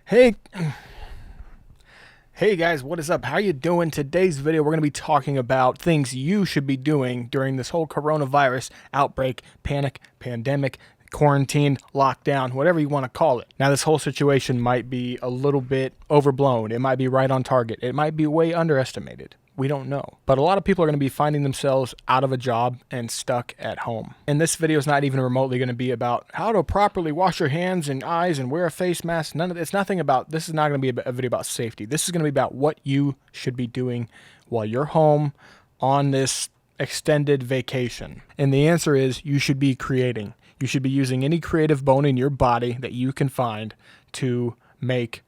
Hey, hey guys, what is up? How you doing? Today's video, we're going to be talking about things you should be doing during this whole coronavirus outbreak, panic, pandemic, quarantine, lockdown, whatever you want to call it. Now, this whole situation might be a little bit overblown. It might be right on target. It might be way underestimated. We don't know. But a lot of people are going to be finding themselves out of a job and stuck at home. And this video is not even remotely going to be about how to properly wash your hands and eyes and wear a face mask. This is not going to be a video about safety. This is going to be about what you should be doing while you're home on this extended vacation. And the answer is you should be creating. You should be using any creative bone in your body that you can find to make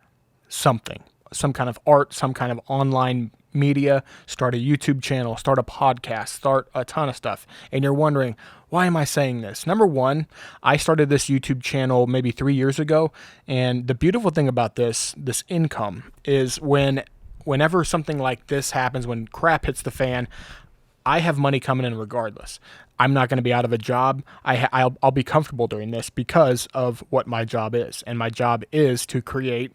something, some kind of art, some kind of online media, start a YouTube channel, start a podcast, start a ton of stuff. And you're wondering, why am I saying this? Number one, I started this YouTube channel maybe 3 years ago. And the beautiful thing about this income is whenever something like this happens, when crap hits the fan, I have money coming in regardless. I'm not going to be out of a job. I'll be comfortable during this because of what my job is. And my job is to create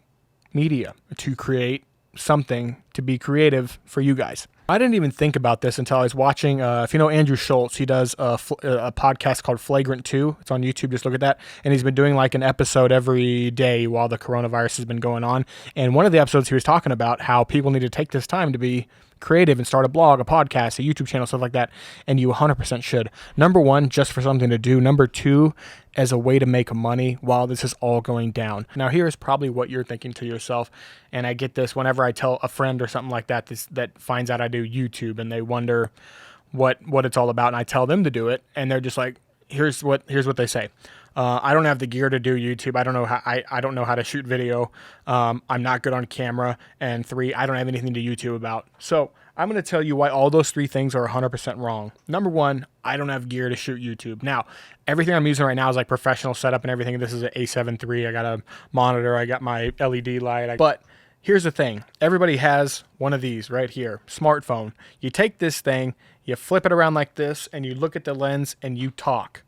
media, to create something, to be creative for you guys. I didn't even think about this until I was watching, if you know Andrew Schultz, he does a podcast called Flagrant 2. It's on YouTube. Just look at that. And he's been doing like an episode every day while the coronavirus has been going on. And one of the episodes he was talking about how people need to take this time to be creative and start a blog, a podcast, a YouTube channel, stuff like that. And you 100% should. Number one, just for something to do. Number two, as a way to make money while this is all going down. Now, here's probably what you're thinking to yourself. And I get this whenever I tell a friend or something like that, that finds out I do YouTube and they wonder what it's all about. And I tell them to do it. And they're just like, here's what they say. I don't have the gear to do YouTube. I don't know how to shoot video. I'm not good on camera. And three, I don't have anything to YouTube about. So I'm going to tell you why all those three things are 100% wrong. Number one, I don't have gear to shoot YouTube. Now, everything I'm using right now is like professional setup and everything. This is an A7 III. I got a monitor. I got my LED light. But here's the thing. Everybody has one of these right here, smartphone. You take this thing, you flip it around like this, and you look at the lens and you talk.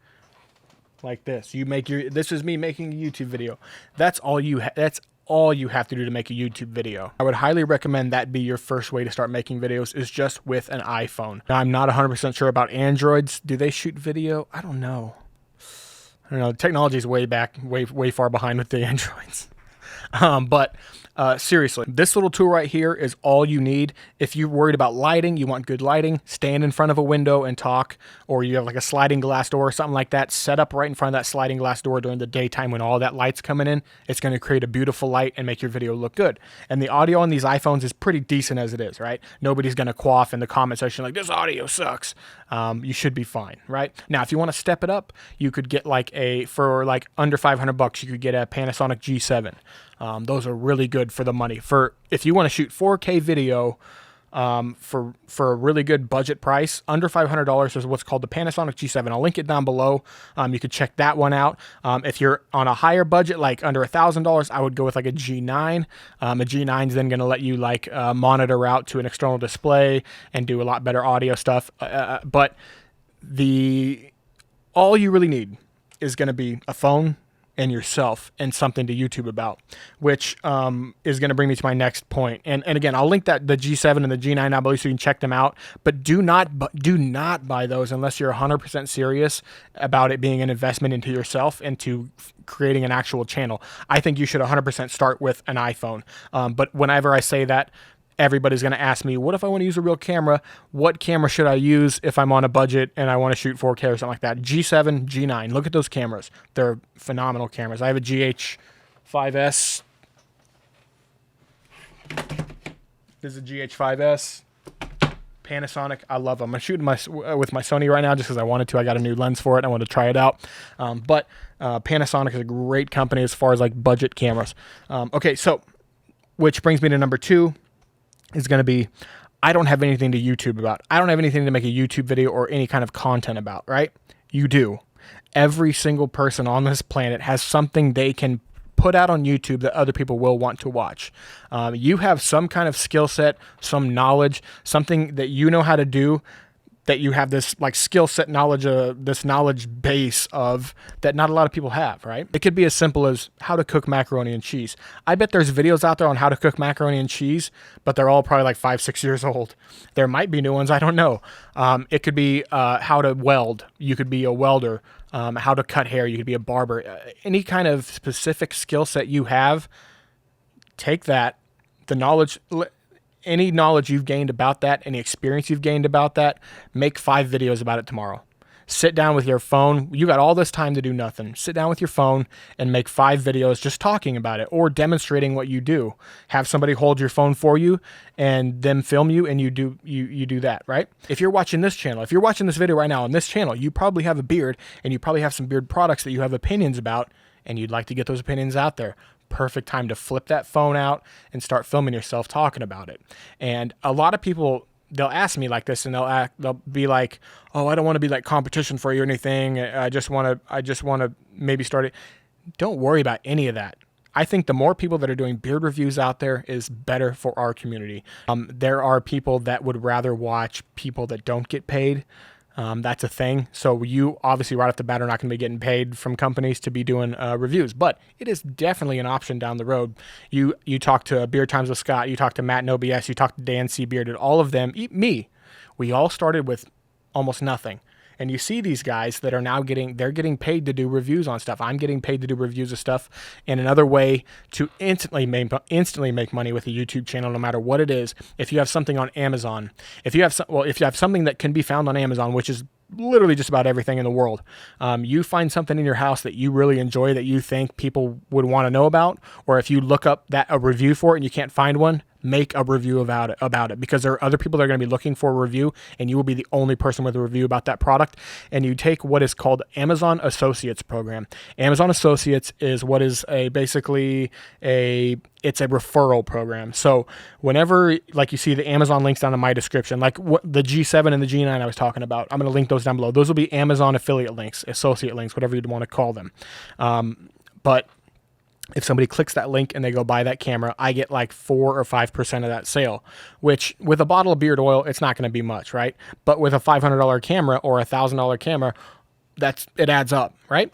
Like this. This is me making a YouTube video. That's all you have to do to make a YouTube video. I would highly recommend that be your first way to start making videos, is just with an iPhone. Now, I'm not 100% sure about Androids. Do they shoot video? I don't know. Technology is way far behind with the Androids. But seriously, this little tool right here is all you need. If you're worried about lighting, you want good lighting, stand in front of a window and talk, or you have like a sliding glass door or something like that, set up right in front of that sliding glass door during the daytime when all that light's coming in. It's going to create a beautiful light and make your video look good. And the audio on these iPhones is pretty decent as it is, right? Nobody's going to quaff in the comment section like, this audio sucks. You should be fine, right? Now, if you want to step it up, you could get for under $500, you could get a Panasonic G7. Those are really good for the money. If you want to shoot 4K video for a really good budget price, under $500 is what's called the Panasonic G7. I'll link it down below. You could check that one out. If you're on a higher budget, like under $1,000, I would go with like a G9. A G9 is then going to let you monitor out to an external display and do a lot better audio stuff. But all you really need is going to be a phone and yourself and something to YouTube about, which is going to bring me to my next point. And again, I'll link the G7 and the G9 down below so you can check them out. But do not buy those unless you're 100% serious about it being an investment into yourself and to creating an actual channel. I think you should 100% start with an iPhone. But whenever I say that, everybody's going to ask me, what if I want to use a real camera? What camera should I use if I'm on a budget and I want to shoot 4K or something like that? G7, G9. Look at those cameras. They're phenomenal cameras. I have a GH5S. This is a GH5S. Panasonic. I love them. I'm shooting with my Sony right now just because I wanted to. I got a new lens for it. I want to try it out. But Panasonic is a great company as far as like budget cameras. Okay, so which brings me to number two. Is going to be, I don't have anything to YouTube about. I don't have anything to make a YouTube video or any kind of content about, right? You do. Every single person on this planet has something they can put out on YouTube that other people will want to watch. You have some kind of skill set, some knowledge, something that you know how to do that you have this like skill set knowledge, this knowledge base of that not a lot of people have, right? It could be as simple as how to cook macaroni and cheese. I bet there's videos out there on how to cook macaroni and cheese, but they're all probably like 5-6 years old. There might be new ones, I don't know. It could be how to weld. You could be a welder. How to cut hair. You could be a barber. Any kind of specific skill set you have, take that, the knowledge, any knowledge you've gained about that, any experience you've gained about that, make 5 videos about it tomorrow. Sit down with your phone. You got all this time to do nothing. Sit down with your phone and make 5 videos just talking about it or demonstrating what you do. Have somebody hold your phone for you and them film you, and you do that, right? If you're watching this channel, if you're watching this video right now on this channel, you probably have a beard and you probably have some beard products that you have opinions about and you'd like to get those opinions out there. Perfect time to flip that phone out and start filming yourself talking about it. And a lot of people, they'll ask me like this, and they'll be like, "Oh, I don't want to be like competition for you or anything. I just want to maybe start it." Don't worry about any of that. I think the more people that are doing beard reviews out there is better for our community. There are people that would rather watch people that don't get paid. That's a thing. So you obviously right off the bat are not going to be getting paid from companies to be doing reviews, but it is definitely an option down the road. You talk to Beard Times with Scott, you talk to Matt in OBS, you talk to Dan C. Bearded, all of them, me. We all started with almost nothing. And you see these guys that are now they're getting paid to do reviews on stuff. I'm getting paid to do reviews of stuff. And another way to instantly make money with a YouTube channel, no matter what it is, if you have something on Amazon, if you have something that can be found on Amazon, which is literally just about everything in the world. You find something in your house that you really enjoy that you think people would want to know about, or if you look up a review for it and you can't find one, make a review about it, because there are other people that are going to be looking for a review and you will be the only person with a review about that product. And you take what is called Amazon Associates program. Amazon Associates is what is basically it's a referral program. So whenever like you see the Amazon links down in my description, like what the G7 and the G9 I was talking about, I'm going to link those down below. Those will be Amazon affiliate links, associate links, whatever you'd want to call them. But if somebody clicks that link and they go buy that camera, I get like 4 or 5% of that sale, which with a bottle of beard oil, it's not going to be much, right? But with a $500 camera or a $1,000 camera, it adds up, right?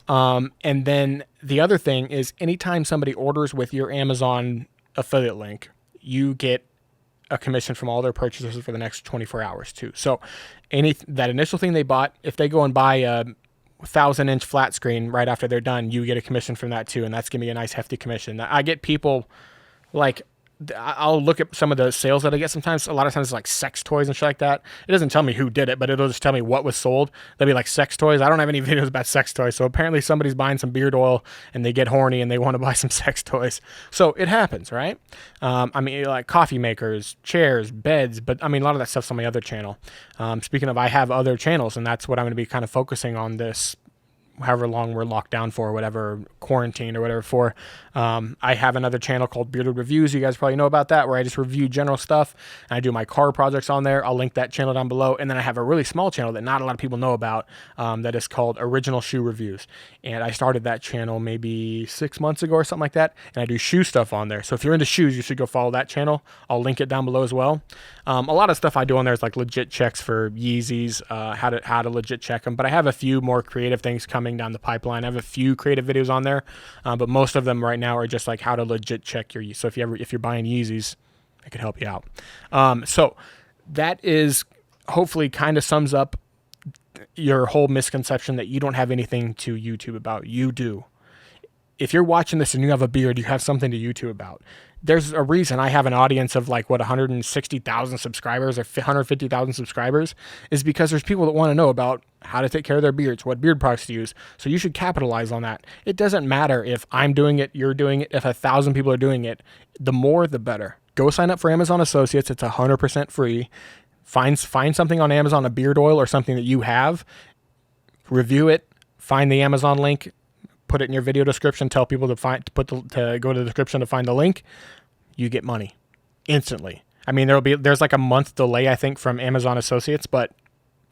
And then the other thing is anytime somebody orders with your Amazon affiliate link, you get a commission from all their purchases for the next 24 hours too. So that initial thing they bought, if they go and buy a 1,000-inch flat screen right after they're done, you get a commission from that too, and that's gonna be a nice hefty commission. I get people like, I'll look at some of the sales that I get sometimes. A lot of times it's like sex toys and shit like that. It doesn't tell me who did it, but it'll just tell me what was sold. They'll be like sex toys. I don't have any videos about sex toys, so apparently somebody's buying some beard oil and they get horny and they want to buy some sex toys. So it happens, right? I mean, like coffee makers, chairs, beds, but I mean, a lot of that stuff's on my other channel. Speaking of, I have other channels, and that's what I'm going to be kind of focusing on this, however long we're locked down for, whatever, quarantine or whatever for. I have another channel called Bearded Reviews. You guys probably know about that, where I just review general stuff and I do my car projects on there. I'll link that channel down below. And then I have a really small channel that not a lot of people know about, that is called Original Shoe Reviews. And I started that channel maybe 6 months ago or something like that. And I do shoe stuff on there. So if you're into shoes, you should go follow that channel. I'll link it down below as well. A lot of stuff I do on there is like legit checks for Yeezys, how to legit check them. But I have a few more creative things coming down the pipeline. I have a few creative videos on there, but most of them right now are just like how to legit check your Yeezys. So if you're buying Yeezys, I could help you out. So that is hopefully kind of sums up your whole misconception that you don't have anything to YouTube about. You do. If you're watching this and you have a beard, you have something to YouTube about. There's a reason I have an audience of like 160,000 subscribers or 150,000 subscribers, is because there's people that want to know about how to take care of their beards, what beard products to use. So you should capitalize on that. It doesn't matter if I'm doing it, you're doing it, if 1,000 people are doing it, the more, the better. Go sign up for Amazon Associates. It's 100% free. Find something on Amazon, a beard oil or something that you have, review it, find the Amazon link, put it in your video description, tell people to go to the description to find the link. You get money instantly. I mean, there's like a month delay, I think, from Amazon Associates, but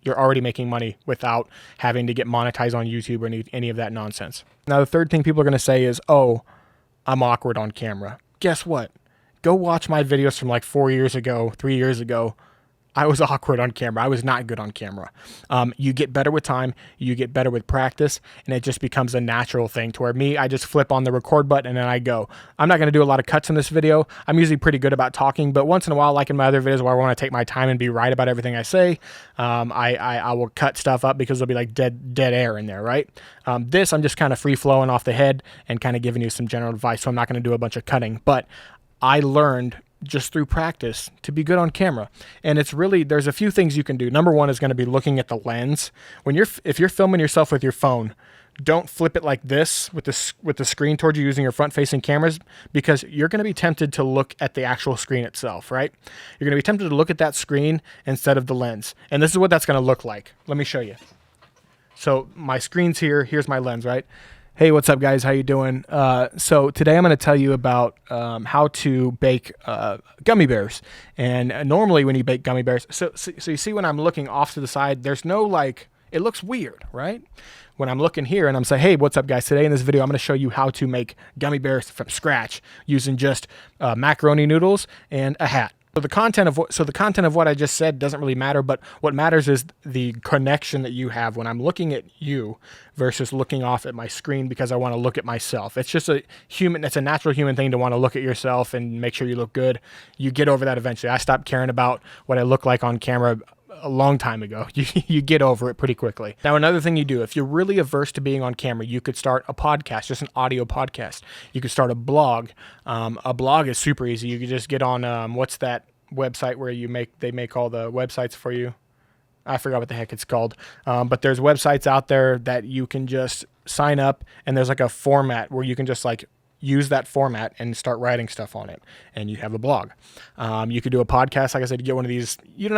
you're already making money without having to get monetized on YouTube or any of that nonsense. Now, the third thing people are going to say is, oh, I'm awkward on camera. Guess what? Go watch my videos from like 4 years ago, 3 years ago. I was awkward on camera. I was not good on camera. You get better with time, you get better with practice, and it just becomes a natural thing to where I just flip on the record button and then I go. I'm not going to do a lot of cuts in this video. I'm usually pretty good about talking, but once in a while, like in my other videos where I want to take my time and be right about everything I say, I will cut stuff up because there'll be like dead air in there, right? This, I'm just kind of free flowing off the head and kind of giving you some general advice, so I'm not going to do a bunch of cutting, but I learned just through practice to be good on camera. And it's really, there's a few things you can do. Number one is going to be looking at the lens. If you're filming yourself with your phone, don't flip it like this with the screen towards you using your front facing cameras, because you're going to be tempted to look at the actual screen itself, right? You're going to be tempted to look at that screen instead of the lens. And this is what that's going to look like. Let me show you. So my screen's here. Here's my lens, right? Hey, what's up, guys? How you doing? So today I'm going to tell you about how to bake gummy bears. And normally when you bake gummy bears, so you see when I'm looking off to the side, there's no like, it looks weird, right? When I'm looking here and I'm saying, hey, what's up, guys? Today in this video, I'm going to show you how to make gummy bears from scratch using just macaroni noodles and a hat. So the content of what I just said doesn't really matter, but what matters is the connection that you have when I'm looking at you versus looking off at my screen because I want to look at myself. It's just it's a natural human thing to want to look at yourself and make sure you look good. You get over that eventually. I stopped caring about what I look like on camera a long time ago. You get over it pretty quickly. Now, another thing you do, if you're really averse to being on camera, you could start a podcast, just an audio podcast. You could start a blog. A blog is super easy. You could just get on, what's that website where they make all the websites for you? I forgot what the heck it's called. But there's websites out there that you can just sign up, and there's like a format where you can just like use that format and start writing stuff on it, and you have a blog. You could do a podcast. Like I said, you get one of these. You don't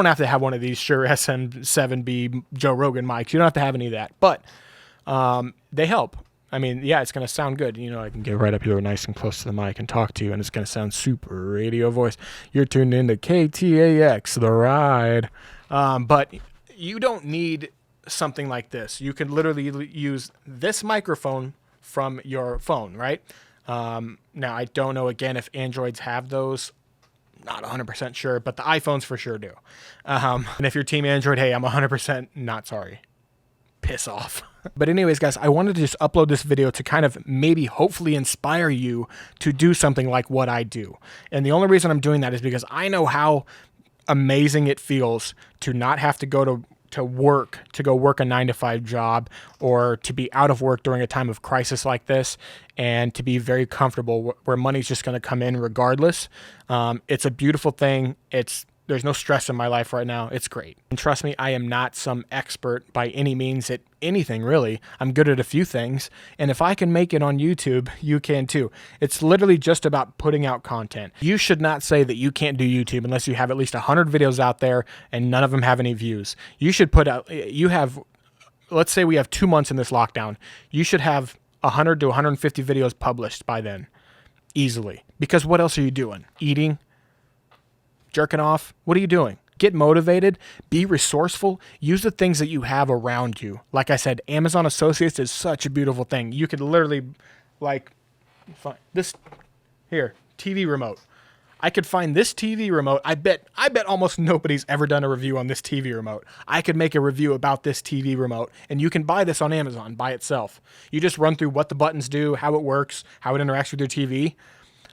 have to have one of these Shure SM7B Joe Rogan mics. You don't have to have any of that, but they help. I mean, yeah, it's going to sound good. You know, I can get right up here nice and close to the mic and talk to you, and it's going to sound super radio voice. You're tuned into KTAX, The Ride. But you don't need something like this. You can literally use this microphone from your phone, right? Now, I don't know, again, if Androids have those. Not 100% sure, but the iPhones for sure do. And if you're Team Android, hey, I'm 100% not sorry. Piss off. But anyways, guys, I wanted to just upload this video to kind of maybe hopefully inspire you to do something like what I do. And the only reason I'm doing that is because I know how amazing it feels to not have to go to go work a 9-to-5 job, or to be out of work during a time of crisis like this, and to be very comfortable where money's just going to come in regardless. It's a beautiful thing. There's no stress in my life right now. It's great. And trust me, I am not some expert by any means at anything, really. I'm good at a few things. And if I can make it on YouTube, you can too. It's literally just about putting out content. You should not say that you can't do YouTube unless you have at least 100 videos out there and none of them have any views. You should put out, let's say we have 2 months in this lockdown. You should have 100 to 150 videos published by then, easily. Because what else are you doing? Eating? Jerking off? What are you doing? Get motivated, be resourceful, use the things that you have around you. Like I said, Amazon Associates is such a beautiful thing. You could literally, like, find this here, TV remote. I could find this TV remote. I bet almost nobody's ever done a review on this TV remote. I could make a review about this TV remote, and you can buy this on Amazon by itself. You just run through what the buttons do, how it works, how it interacts with your TV.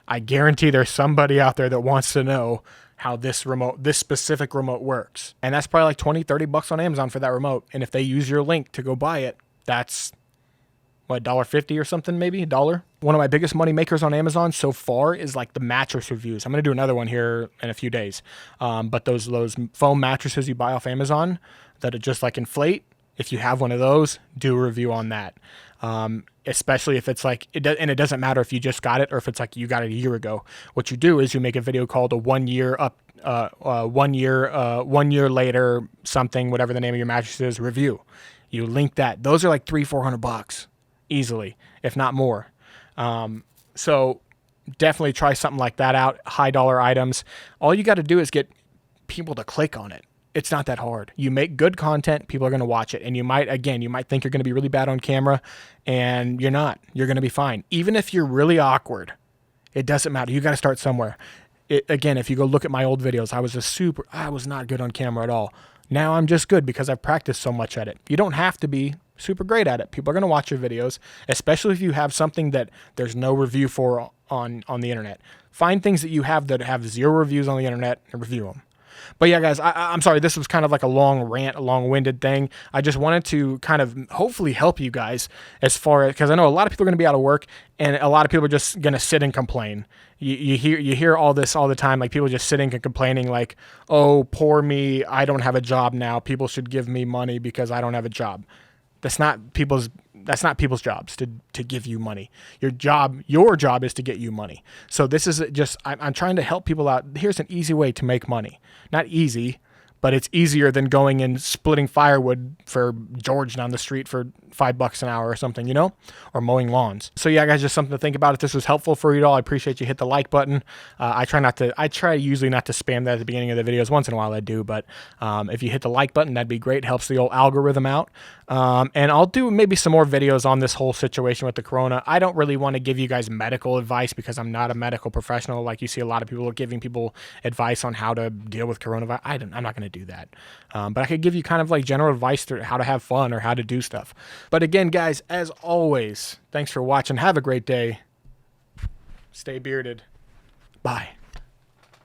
I guarantee there's somebody out there that wants to know how this specific remote works. And that's probably like 20, 30 bucks on Amazon for that remote. And if they use your link to go buy it, that's what, $1.50 or something, maybe $1. One of my biggest money makers on Amazon so far is like the mattress reviews. I'm going to do another one here in a few days. But those foam mattresses you buy off Amazon that are just like inflate, if you have one of those, do a review on that. Especially if it's like, and it doesn't matter if you just got it or if it's like you got it a year ago. What you do is you make a video called a 1 year later something, whatever the name of your mattress is, review. You link that. Those are like $300-400 bucks easily, if not more. So definitely try something like that out. High dollar items. All you got to do is get people to click on it. It's not that hard. You make good content, people are going to watch it. And you might think you're going to be really bad on camera, and you're not. You're going to be fine. Even if you're really awkward, it doesn't matter. You got to start somewhere. Again, if you go look at my old videos, I was not good on camera at all. Now I'm just good because I've practiced so much at it. You don't have to be super great at it. People are going to watch your videos, especially if you have something that there's no review for on the internet. Find things that you have that have 0 reviews on the internet and review them. But yeah, guys, I'm sorry. This was kind of like a long rant, a long-winded thing. I just wanted to kind of hopefully help you guys as far as, because I know a lot of people are going to be out of work and a lot of people are just going to sit and complain. You hear all this all the time, like people just sitting and complaining like, oh, poor me, I don't have a job now. People should give me money because I don't have a job. That's not people's jobs to give you money. Your job is to get you money. So this is just, I'm trying to help people out. Here's an easy way to make money. Not easy, but it's easier than going and splitting firewood for George down the street for $5 an hour or something, you know, or mowing lawns. So yeah, guys, just something to think about. If this was helpful for you at all, I appreciate you hit the like button. I try usually not to spam that at the beginning of the videos. Once in a while I do, but if you hit the like button, that'd be great. It helps the old algorithm out. And I'll do maybe some more videos on this whole situation with the corona. I don't really want to give you guys medical advice because I'm not a medical professional. Like you see a lot of people giving people advice on how to deal with coronavirus. I'm not going to do that. But I could give you kind of like general advice to how to have fun or how to do stuff. But again, guys, as always, thanks for watching. Have a great day. Stay bearded. Bye.